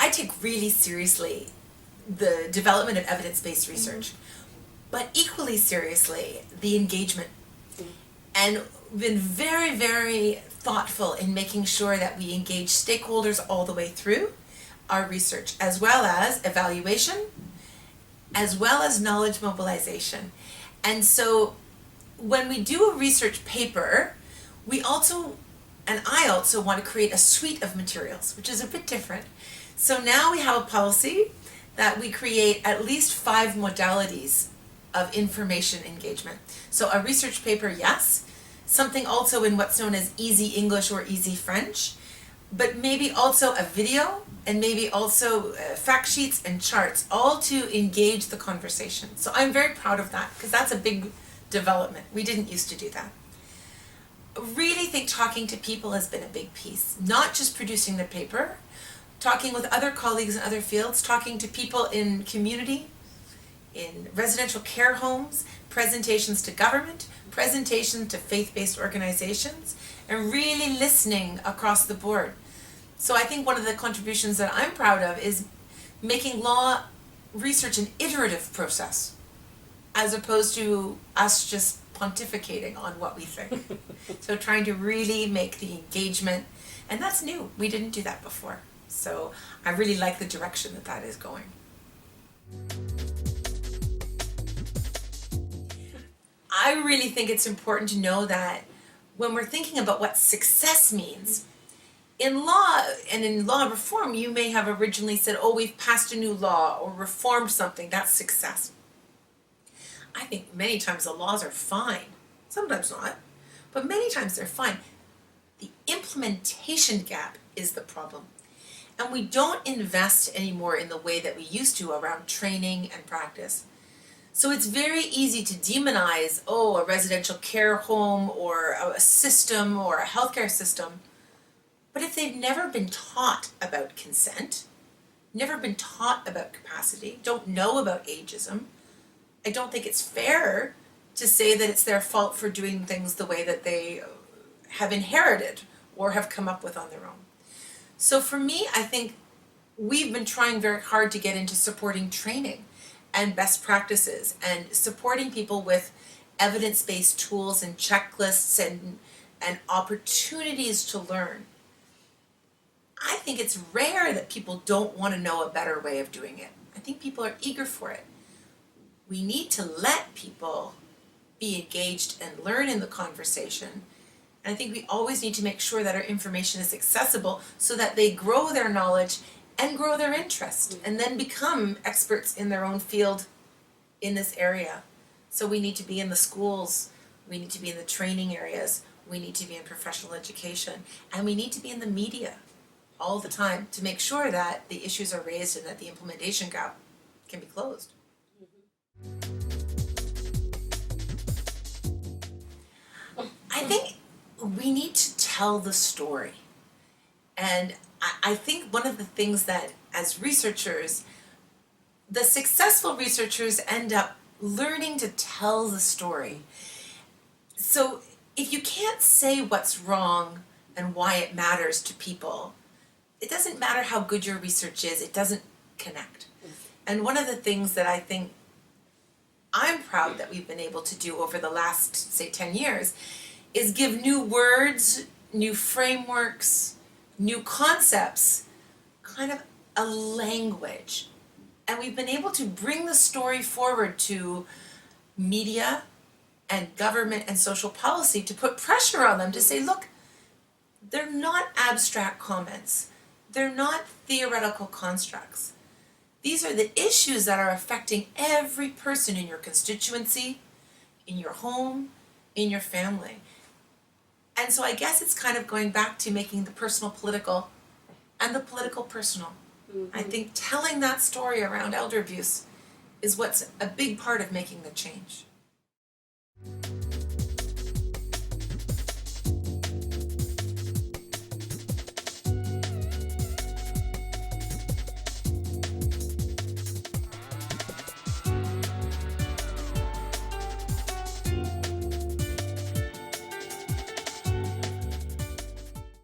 I take really seriously the development of evidence-based research, but equally seriously the engagement, and been very, very thoughtful in making sure that we engage stakeholders all the way through our research, as well as evaluation, as well as knowledge mobilization. And so when we do a research paper, we also, and I also want to create a suite of materials, which is a bit different. So now we have a policy that we create at least 5 modalities of information engagement. So a research paper, yes, something also in what's known as easy English or easy French, but maybe also a video, and maybe also fact sheets and charts, all to engage the conversation. So I'm very proud of that, because that's a big development. We didn't used to do that. Really think talking to people has been a big piece, not just producing the paper, talking with other colleagues in other fields, talking to people in community, in residential care homes, presentations to government, presentations to faith-based organizations, and really listening across the board. So I think one of the contributions that I'm proud of is making law research an iterative process, as opposed to us just pontificating on what we think. So trying to really make the engagement, and that's new. We didn't do that before. So I really like the direction that that is going. I really think it's important to know that when we're thinking about what success means, in law and in law reform, you may have originally said, oh, we've passed a new law or reformed something, that's success. I think many times the laws are fine, sometimes not, but many times they're fine. The implementation gap is the problem. And we don't invest anymore in the way that we used to around training and practice. So it's very easy to demonize, oh, a residential care home or a system or a healthcare system. But if they've never been taught about consent, never been taught about capacity, don't know about ageism, I don't think it's fair to say that it's their fault for doing things the way that they have inherited or have come up with on their own. So for me, I think we've been trying very hard to get into supporting training and best practices and supporting people with evidence-based tools and checklists and opportunities to learn. I think it's rare that people don't want to know a better way of doing it. I think people are eager for it. We need to let people be engaged and learn in the conversation. And I think we always need to make sure that our information is accessible so that they grow their knowledge and grow their interest and then become experts in their own field in this area. So we need to be in the schools, we need to be in the training areas, we need to be in professional education, and we need to be in the media all the time to make sure that the issues are raised and that the implementation gap can be closed. I think we need to tell the story. And I think one of the things that as researchers, the successful researchers end up learning to tell the story. So if you can't say what's wrong and why it matters to people, it doesn't matter how good your research is, it doesn't connect. And one of the things that I think I'm proud that we've been able to do over the last, say, 10 years is give new words, new frameworks, new concepts, kind of a language. And we've been able to bring the story forward to media and government and social policy to put pressure on them to say, look, they're not abstract comments. They're not theoretical constructs. These are the issues that are affecting every person in your constituency, in your home, in your family. And so I guess it's kind of going back to making the personal political and the political personal. I think telling that story around elder abuse is what's a big part of making the change.